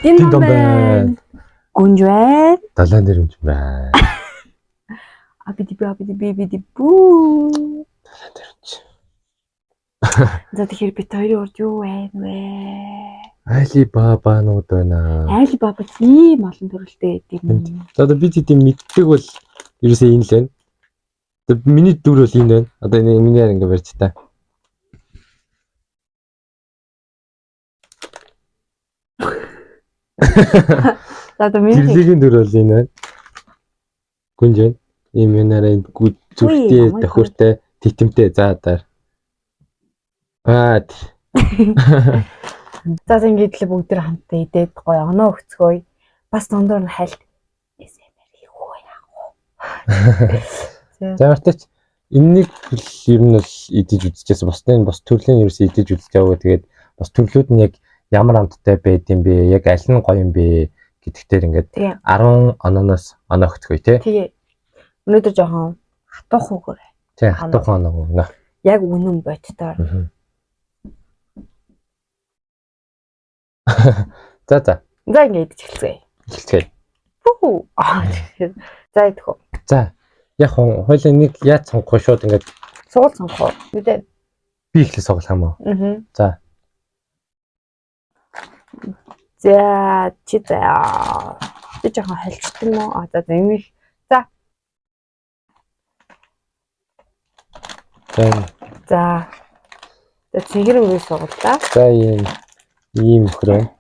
Дин том байна. Гүнж байна. Далайн дээр юм байна. Апиди бүү. Далайн дээр юм. За тэгэхээр бид хоёрын урд юу байна вэ? Алибабанууд байна. Алибаба ийм олон төрөлтэй гэдэг юм. За одоо бид хэдийн мэддэг бол ерөөсөө энэ л байна. Одоо миний дүр бол энэ байна. Одоо энэ миний яар ингэ барьж та. За одоо миний Гэрлийн дүр бол энэ байна. Гүнж байна. Ийм юмараа гүд зүрхтэй, тохиортой, титэмтэй. За дараа. За ингэж л бүгд хамтдаа идээд гоё оноо өгцгөөе. Бас дундуур нь хальт эсэмэр хийхгүй яах вэ? За мартач энэнийг ер нь л идэж үзчихсэн. Бусдын бос төрлийн ерөөсөө идэж үзэж яваа. Тэгээд бос төрлүүд нь яг ямар амттай байд юм бэ? Яг аль нь гоё юм бэ гэдэгтэр ингээд 10 ононоос оноо өгцгөөе тий. Тэгээ. Өнөөдөр жоохон хатуухан өгөөрэй. Тий, хатуухан оноо өгнө. Яг үнэн бодтоор. За. За ингэж эхэлцгээе. Эхэлцгээе. Хүү. За идэх үү. За. Яг хойлоо нэг яаж сонгох шууд ингээд сугал сонгох уу? Мэдээ. Би ихлэ сонгох юм уу? За. За чи заа. Би жоохон хальцдаг юм уу? За эмих. За. За. Цэгэр үрээ сугалаа. За ийм хөрөө.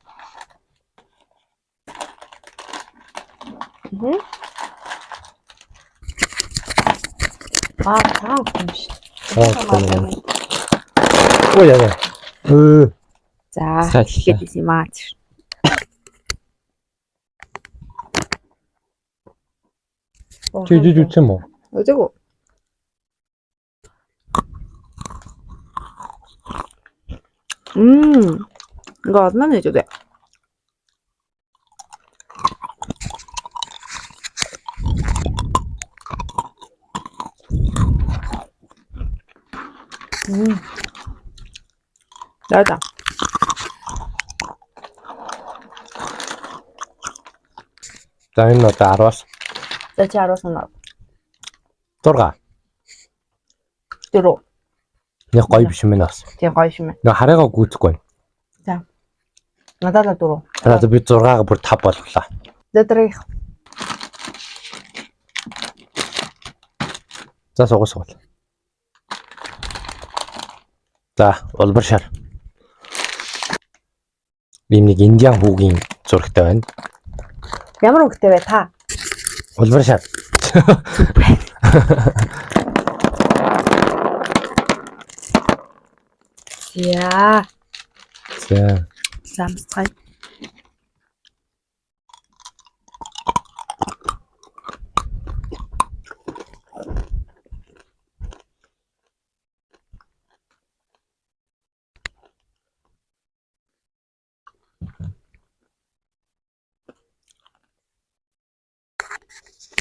Таа юм биш. Ой яа. За ихэд юм аа. Чи идэж үзсэн юм уу? Үзээгүй. И거 одно нэж үү? Да. За энэ одоо 10-аас. За чи 10-аас нь 6. 4. Яг гоё биш юм байна бас. Тийм гоё юм байна. Нэг хараагаа гүйцэхгүй. За. Надад л 4. За би 6-га бүр 5 болглоо. За дараах. За сугал. За улбар шар. Би нэг индиан хүүгийн зурагтай байна. Ямар үгтэй вэ та? Улбар шар. Яа. За. Самсгай.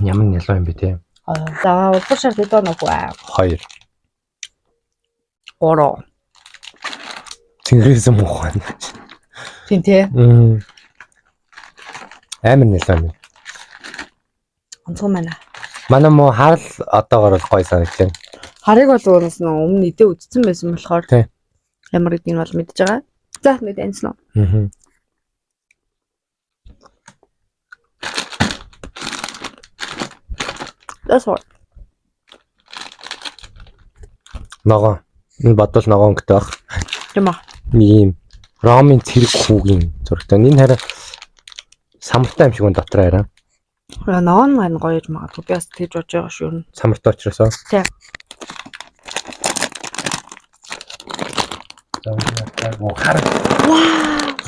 Ямар нялуу юм бэ те? За улбар шар хэд оноо вэ? 2. 3. Тэнгэрээс муух байна. Тийм тий. Амар нялуу юм. Онцгой байна. Манай муу харал одоогоор бол гоё санагдаж байна. Харыг бол өөрөөс нь өмнө идэ үдцсэн байсан болохоор тий. Ямар гэдгийг бол мэдж байгаа. За нэг анцлаа. That's all. Ногоо. Энэ бодвол ногоон гэдэг баг. Тийм аа. Ийм ромын цэрэг хүүгийн зурагтай. Энэ хараа самартай юм шиг байна дотроо хараа. Ногоон маань гоё юм магадгүй. Би бас тэгж бодож байгаа шүү юу. Самартай учраас. Тийм. Хар.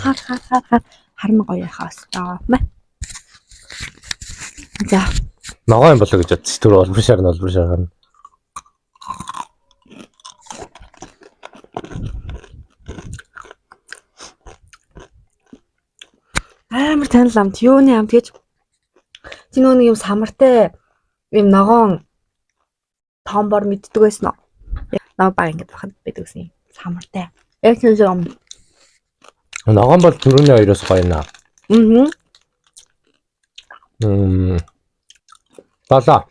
Хар. Харна гоё хаас. Мэ. За. Ногоо юм болоо гэж бодчих. Тэр улбар шар гарна. Амар танил амт, юуны амт гэж. Чи нэг юм самартай юм ногоон томбор мэддэг байсан уу? Ноо баг ингэж бахад байдаг гэсэн юм. Самартай. Яг тийм юм. Ногоон бол түрүүний хоёроос гоё наа. Мгм. Долоо.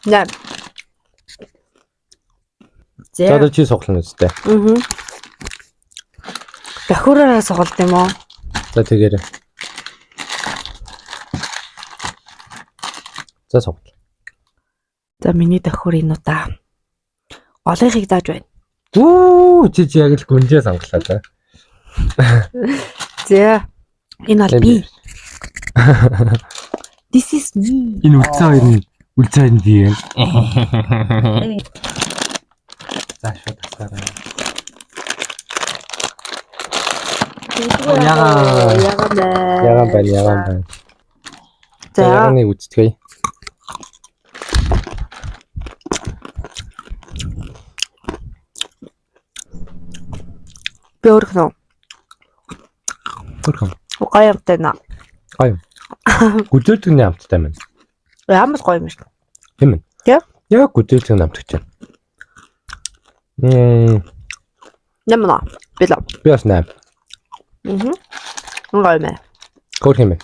За. За одоо чи суглана үстэй. Мгм. Давхураараа сугалт юм уу? За тэгээрэй. За сугал. За миний давхур энэ удаа. Голынхыг зааж байна. Чи яг л гүнжээ сонглоо та. За. Энэ бол би. This is me. Энэ үлцэн хоёр нь би юм. За шууд тасаарай. Ягаан байна. За ягааныг үзтгэе. Би өөрхнөө. Хөрхөн. Гоё юмтай наа. Гоё. Гүдэлтгний амттай байна. Ямар гоё юм шиг. Тийм ээ. Тэг. Яг гүдэлтгний амттай чинь. Нэмнэ. Билээ. Би бас 8. Мгм. Гоё мэ. Хөрх юм бэ?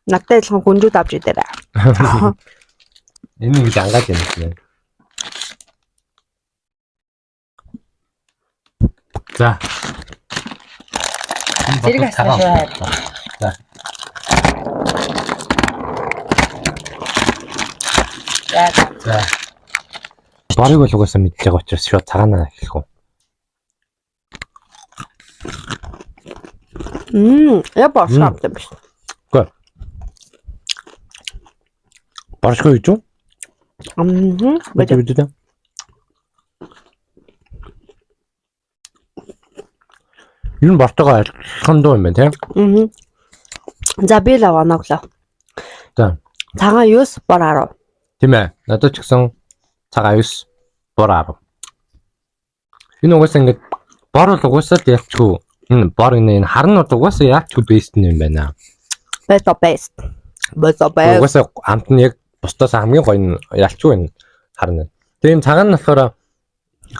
Надтай адилхан гүнжүүд авч идээрэй. Энэ нэг ангааж юм байна. За. Зэрэг асууж байна. За. За. Барыг бол угаасаа мэдж байгаа учраас шууд цагаанаа хэлэх үү. Я бошгоо юм биш. Үгүй. Баршгүй юу? Мгм. Бэдэ. Энэ бортогоо адилхан дуу юм байна тийм. Мгм. За би л аваанаглаа. За. Цагаан 9 бор 10. Тийм ээ. Надад ч гэсэн цагаан 9 бор 10. Энэ угаасаа ингэж бор бол угаасаа л ялчгүй. Энэ бор энэ харн бол угаасаа ялчгүй бэст юм байна. Best. Угаасаа амт нь яг бусдаас хамгийн гоё нь ялчгүй энэ харна. Тэгээ энэ цагаан нь болохоор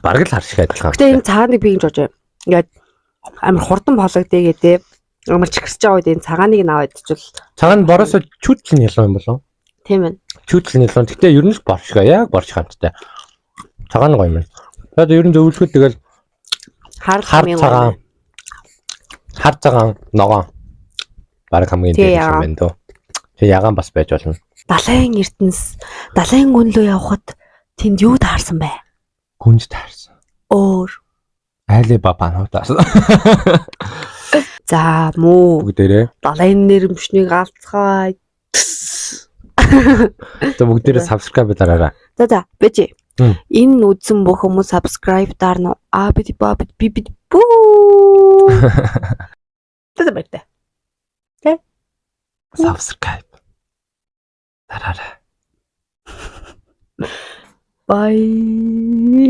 бараг л хар шиг адилхан. Гэтэ энэ цагааныг би ингэж бодож байна. Ингээд амар хурдан болгодээ гэдэг. Амар чигэрч байгаа үед энэ цагааныг наваад ичвэл Цагаан бороос чүүтэл нь ялуу юм болов? тийм ээ. Чүүтэл нь ялуу. Гэтэ ер нь л бор шиг яг бор шиг хамттай. Цагаан гоё юм. Тэгээд ер нь зөвлөхөд тэгэл хар цагаан ногоон бараг хамгийн дээр юм байна дөө. Тэг ягаан бас байж болно. Далайн эрдэнэс, далайн гүн лөө явхад тэнд юу таарсан бэ? Гүнж таарсан. Өөр. Айле бабанууд таарсан. За муу. Бүгдээрээ. Далайн нэрмшнийг алцгаая. За бүгдээрээ subscribe дараарай. За бэж. Энэ үзсэн бүх хүмүүс subscribe дарна. Би бүү. Тэ. Subscribe дараарай. Bye.